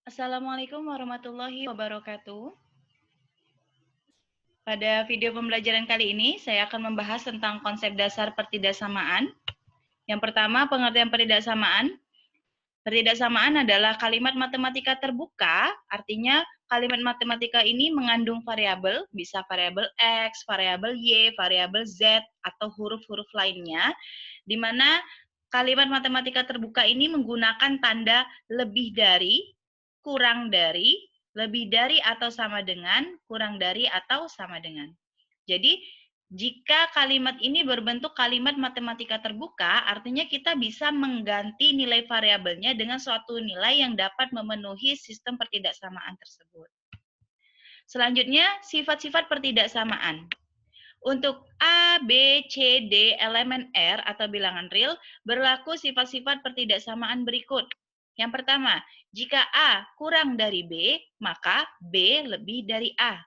Assalamualaikum warahmatullahi wabarakatuh. Pada video pembelajaran kali ini, saya akan membahas tentang konsep dasar pertidaksamaan. Yang pertama, pengertian pertidaksamaan. Pertidaksamaan adalah kalimat matematika terbuka, artinya kalimat matematika ini mengandung variabel, bisa variabel X, variabel Y, variabel Z, atau huruf-huruf lainnya, di mana kalimat matematika terbuka ini menggunakan tanda lebih dari, kurang dari, lebih dari atau sama dengan, kurang dari atau sama dengan. Jadi, jika kalimat ini berbentuk kalimat matematika terbuka, artinya kita bisa mengganti nilai variabelnya dengan suatu nilai yang dapat memenuhi sistem pertidaksamaan tersebut. Selanjutnya, sifat-sifat pertidaksamaan. Untuk A, B, C, D elemen R atau bilangan real, berlaku sifat-sifat pertidaksamaan berikut. Yang pertama, jika A kurang dari B, maka B lebih dari A.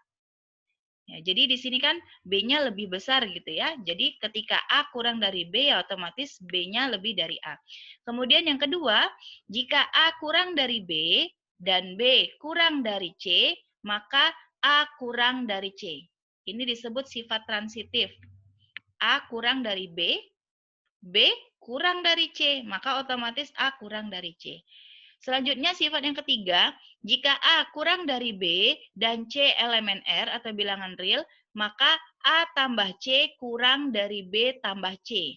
Ya, jadi di sini kan B-nya lebih besar gitu ya. Jadi ketika A kurang dari B, ya otomatis B-nya lebih dari A. Kemudian yang kedua, jika A kurang dari B dan B kurang dari C, maka A kurang dari C. Ini disebut sifat transitif. A kurang dari B, B kurang dari C, maka otomatis A kurang dari C. Selanjutnya sifat yang ketiga, jika A kurang dari B dan C elemen R atau bilangan real, maka A tambah C kurang dari B tambah C.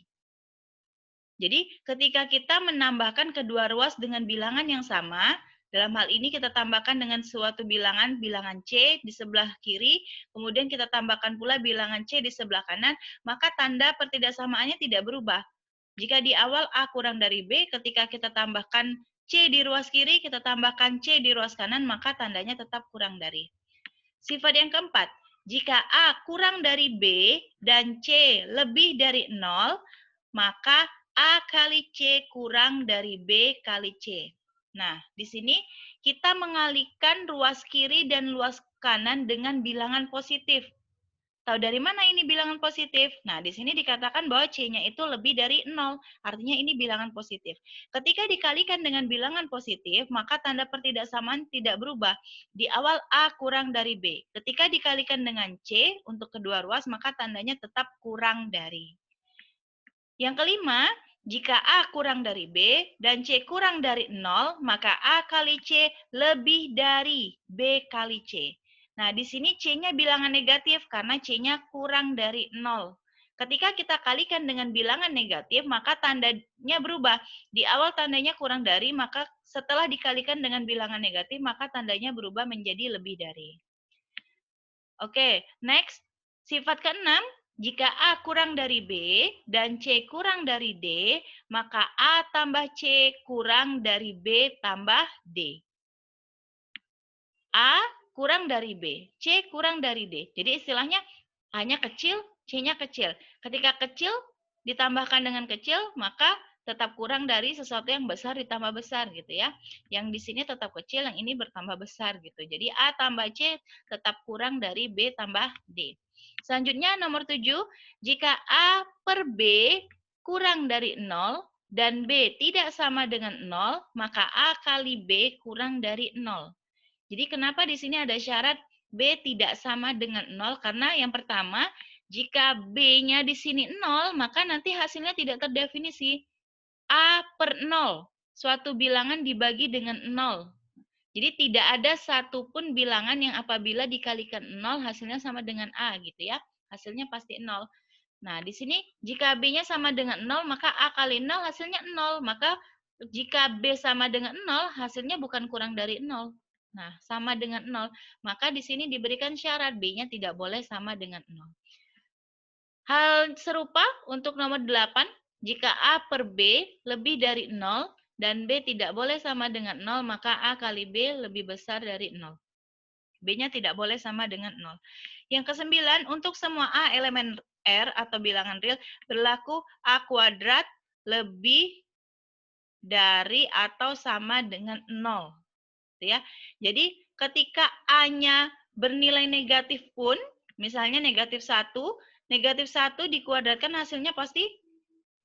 Jadi ketika kita menambahkan kedua ruas dengan bilangan yang sama, dalam hal ini kita tambahkan dengan suatu bilangan C di sebelah kiri, kemudian kita tambahkan pula bilangan C di sebelah kanan, maka tanda pertidaksamaannya tidak berubah. Jika di awal A kurang dari B, ketika kita tambahkan C di ruas kiri, kita tambahkan C di ruas kanan, maka tandanya tetap kurang dari. Sifat yang keempat, jika A kurang dari B dan C lebih dari 0, maka A kali C kurang dari B kali C. Nah, di sini kita mengalihkan ruas kiri dan ruas kanan dengan bilangan positif. Tahu dari mana ini bilangan positif? Nah, di sini dikatakan bahwa C-nya itu lebih dari 0. Artinya ini bilangan positif. Ketika dikalikan dengan bilangan positif, maka tanda pertidaksamaan tidak berubah. Di awal A kurang dari B. Ketika dikalikan dengan C untuk kedua ruas, maka tandanya tetap kurang dari. Yang kelima, jika A kurang dari B dan C kurang dari 0, maka A kali C lebih dari B kali C. Nah, di sini C-nya bilangan negatif karena C-nya kurang dari 0. Ketika kita kalikan dengan bilangan negatif, maka tandanya berubah. Di awal tandanya kurang dari, maka setelah dikalikan dengan bilangan negatif, maka tandanya berubah menjadi lebih dari. Oke, next. Sifat keenam, jika A kurang dari B dan C kurang dari D, maka A tambah C kurang dari B tambah D. A kurang dari B, C kurang dari D. Jadi istilahnya A-nya kecil, C-nya kecil. Ketika kecil ditambahkan dengan kecil, maka tetap kurang dari sesuatu yang besar ditambah besar gitu ya. Yang di sini tetap kecil, yang ini bertambah besar gitu. Jadi A tambah C tetap kurang dari B tambah D. Selanjutnya nomor 7, jika A per B kurang dari 0 dan B tidak sama dengan 0, maka A kali B kurang dari 0. Jadi kenapa di sini ada syarat B tidak sama dengan 0? Karena yang pertama, jika B-nya di sini 0, maka nanti hasilnya tidak terdefinisi. A per 0, suatu bilangan dibagi dengan 0. Jadi tidak ada satupun bilangan yang apabila dikalikan 0 hasilnya sama dengan A gitu ya. Hasilnya pasti 0. Nah, di sini jika B-nya sama dengan 0, maka A kali 0 hasilnya 0. Maka jika B sama dengan 0, hasilnya bukan kurang dari 0. Nah, sama dengan 0. Maka di sini diberikan syarat B-nya tidak boleh sama dengan 0. Hal serupa untuk nomor 8, jika A per B lebih dari 0 dan B tidak boleh sama dengan 0, maka A kali B lebih besar dari 0. B-nya tidak boleh sama dengan 0. Yang kesembilan, untuk semua A elemen R atau bilangan real, berlaku A kuadrat lebih dari atau sama dengan 0. Ya. Jadi ketika A-nya bernilai negatif pun, misalnya negatif 1 dikuadratkan hasilnya pasti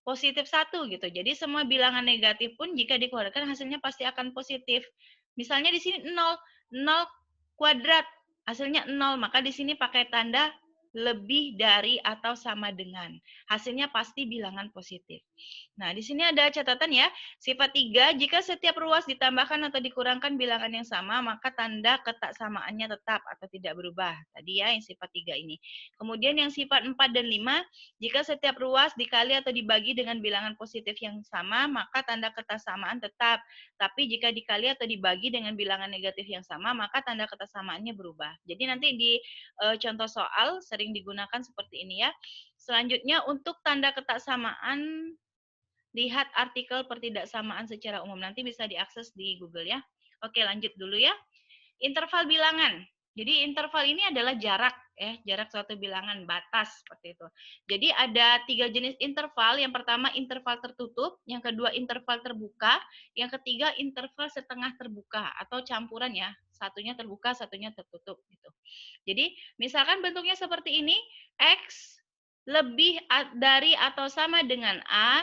positif 1 gitu. Jadi semua bilangan negatif pun jika dikeluarkan hasilnya pasti akan positif. Misalnya di sini 0, 0 kuadrat, hasilnya 0, maka di sini pakai tanda lebih dari atau sama dengan. Hasilnya pasti bilangan positif. Nah, di sini ada catatan ya. Sifat 3, jika setiap ruas ditambahkan atau dikurangkan bilangan yang sama, maka tanda ketaksamaannya tetap atau tidak berubah. Tadi ya yang sifat 3 ini. Kemudian yang sifat 4 dan 5, jika setiap ruas dikali atau dibagi dengan bilangan positif yang sama, maka tanda ketaksamaan tetap. Tapi jika dikali atau dibagi dengan bilangan negatif yang sama, maka tanda ketaksamaannya berubah. Jadi nanti di contoh soal sering digunakan seperti ini ya. Selanjutnya untuk tanda ketaksamaan, lihat artikel pertidaksamaan secara umum. Nanti bisa diakses di Google ya. Oke, lanjut dulu ya. Interval bilangan. Jadi interval ini adalah jarak jarak suatu bilangan, batas seperti itu. Jadi ada 3 jenis interval. Yang pertama interval tertutup, yang kedua interval terbuka, yang ketiga interval setengah terbuka atau campuran ya. Satunya terbuka, satunya tertutup gitu. Jadi misalkan bentuknya seperti ini, X lebih dari atau sama dengan A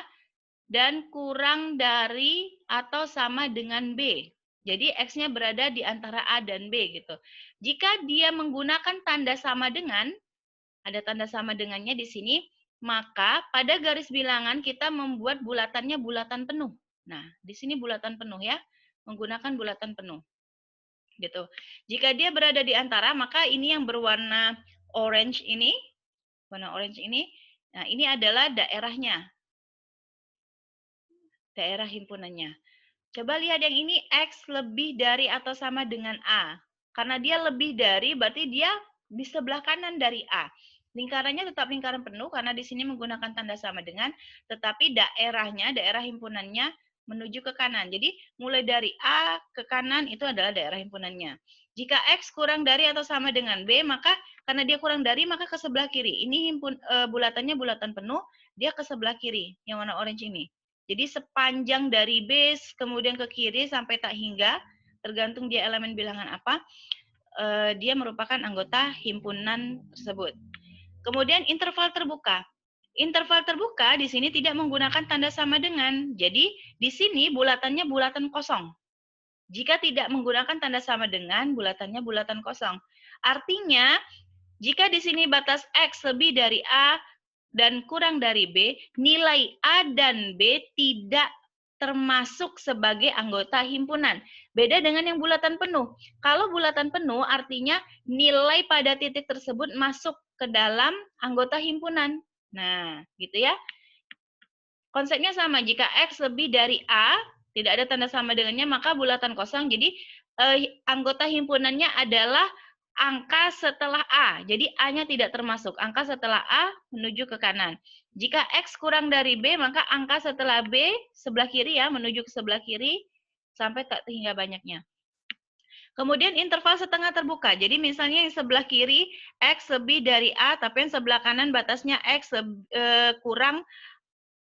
dan kurang dari atau sama dengan B. Jadi X-nya berada di antara A dan B gitu. Jika dia menggunakan tanda sama dengan, ada tanda sama dengannya di sini, maka pada garis bilangan kita membuat bulatannya bulatan penuh. Nah, di sini bulatan penuh ya, menggunakan bulatan penuh. Gitu. Jika dia berada di antara, maka ini yang berwarna orange ini, warna orange ini, nah ini adalah daerahnya. Daerah himpunannya. Coba lihat yang ini, X lebih dari atau sama dengan A. Karena dia lebih dari, berarti dia di sebelah kanan dari A. Lingkarannya tetap lingkaran penuh, karena di sini menggunakan tanda sama dengan, tetapi daerahnya, daerah himpunannya menuju ke kanan. Jadi, mulai dari A ke kanan itu adalah daerah himpunannya. Jika X kurang dari atau sama dengan B, maka karena dia kurang dari, maka ke sebelah kiri. Ini bulatannya bulatan penuh, dia ke sebelah kiri, yang warna orange ini. Jadi sepanjang dari base kemudian ke kiri sampai tak hingga, tergantung dia elemen bilangan apa, dia merupakan anggota himpunan tersebut. Kemudian interval terbuka. Interval terbuka di sini tidak menggunakan tanda sama dengan. Jadi di sini bulatannya bulatan kosong. Jika tidak menggunakan tanda sama dengan, bulatannya bulatan kosong. Artinya, jika di sini batas X lebih dari A, dan kurang dari B, nilai A dan B tidak termasuk sebagai anggota himpunan. Beda dengan yang bulatan penuh. Kalau bulatan penuh artinya nilai pada titik tersebut masuk ke dalam anggota himpunan. Nah, gitu ya. Konsepnya sama, jika X lebih dari A, tidak ada tanda sama dengannya, maka bulatan kosong. Jadi anggota himpunannya adalah angka setelah A. Jadi A-nya tidak termasuk. Angka setelah A menuju ke kanan. Jika X kurang dari B, maka angka setelah B sebelah kiri ya, menuju ke sebelah kiri sampai tak hingga banyaknya. Kemudian interval setengah terbuka. Jadi misalnya yang sebelah kiri X lebih dari A, tapi yang sebelah kanan batasnya X kurang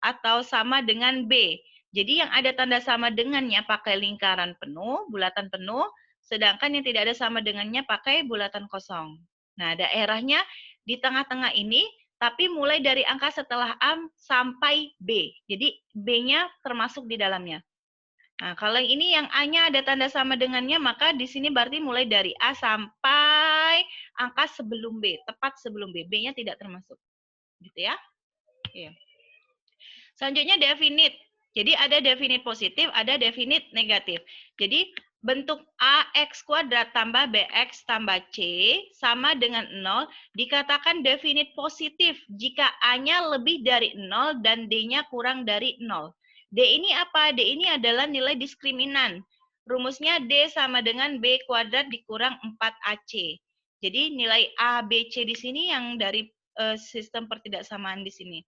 atau sama dengan B. Jadi yang ada tanda sama dengannya pakai lingkaran penuh, bulatan penuh, sedangkan yang tidak ada sama dengannya pakai bulatan kosong. Nah, daerahnya di tengah-tengah ini, tapi mulai dari angka setelah A sampai B. Jadi B-nya termasuk di dalamnya. Nah, kalau ini yang A-nya ada tanda sama dengannya, maka di sini berarti mulai dari A sampai angka sebelum B, tepat sebelum B. B-nya tidak termasuk. Gitu ya. Oke. Selanjutnya definite. Jadi ada definite positif, ada definite negatif. Jadi bentuk AX kuadrat tambah BX tambah C sama dengan 0 dikatakan definite positif jika A-nya lebih dari 0 dan D-nya kurang dari 0. D ini apa? D ini adalah nilai diskriminan. Rumusnya D sama dengan B kuadrat dikurang 4AC. Jadi nilai A, B, C di sini yang dari sistem pertidaksamaan di sini.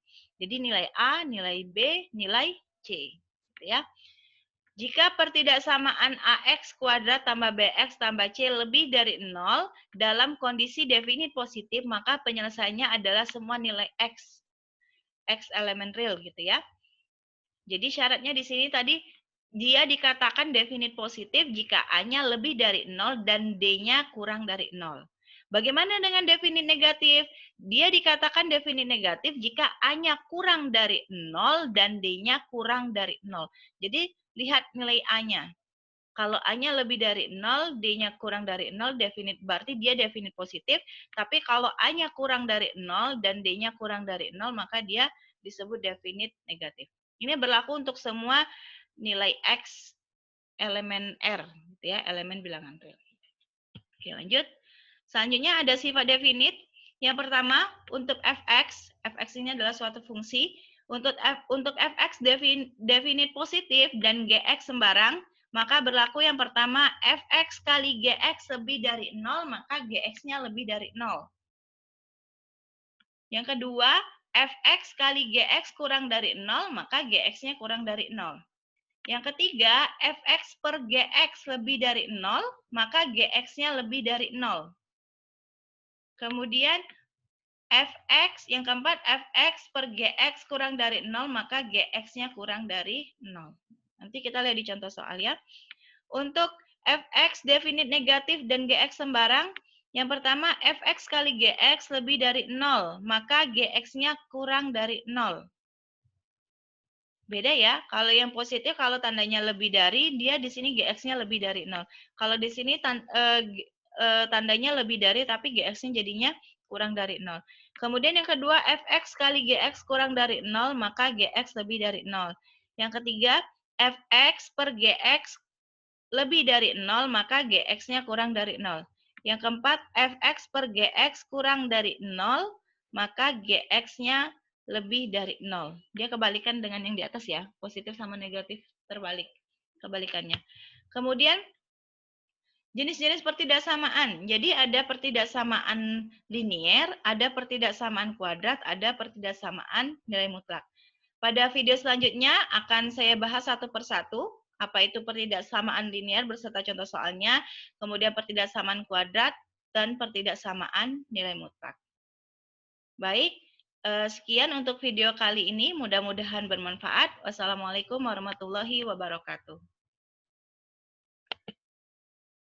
Jadi nilai A, nilai B, nilai C. Ya. Jika pertidaksamaan AX kuadrat tambah BX tambah C lebih dari 0 dalam kondisi definite positif, maka penyelesaiannya adalah semua nilai X. X elemen real gitu ya. Jadi syaratnya di sini tadi dia dikatakan definite positif jika A-nya lebih dari 0 dan D-nya kurang dari 0. Bagaimana dengan definit negatif? Dia dikatakan definit negatif jika A-nya kurang dari 0 dan D-nya kurang dari 0. Jadi, lihat nilai A-nya. Kalau A-nya lebih dari 0, D-nya kurang dari 0, berarti dia definit positif. Tapi kalau A-nya kurang dari 0 dan D-nya kurang dari 0, maka dia disebut definit negatif. Ini berlaku untuk semua nilai X elemen R, gitu ya, elemen bilangan real. Oke, lanjut. Selanjutnya ada sifat definit. Yang pertama, untuk fx ini adalah suatu fungsi. Untuk fx definit positif dan gx sembarang, maka berlaku yang pertama, fx kali gx lebih dari 0, maka gx-nya lebih dari 0. Yang kedua, fx kali gx kurang dari 0, maka gx-nya kurang dari 0. Yang ketiga, fx per gx lebih dari 0, maka gx-nya lebih dari 0. Kemudian fx, yang keempat, fx per gx kurang dari 0, maka gx-nya kurang dari 0. Nanti kita lihat di contoh soal ya. Untuk fx definit negatif dan gx sembarang, yang pertama, fx kali gx lebih dari 0, maka gx-nya kurang dari 0. Beda ya, kalau yang positif, kalau tandanya lebih dari, dia di sini gx-nya lebih dari 0. Kalau di sini tandanya lebih dari, tapi gx-nya jadinya kurang dari 0. Kemudian yang kedua, fx kali gx kurang dari 0, maka gx lebih dari 0. Yang ketiga, fx per gx lebih dari 0, maka gx-nya kurang dari 0. Yang keempat, fx per gx kurang dari 0, maka gx-nya lebih dari 0. Dia kebalikan dengan yang di atas ya, positif sama negatif terbalik, kebalikannya. Kemudian, jenis-jenis pertidaksamaan. Jadi ada pertidaksamaan linier, ada pertidaksamaan kuadrat, ada pertidaksamaan nilai mutlak. Pada video selanjutnya akan saya bahas satu persatu, apa itu pertidaksamaan linier beserta contoh soalnya, kemudian pertidaksamaan kuadrat, dan pertidaksamaan nilai mutlak. Baik, sekian untuk video kali ini. Mudah-mudahan bermanfaat. Wassalamualaikum warahmatullahi wabarakatuh.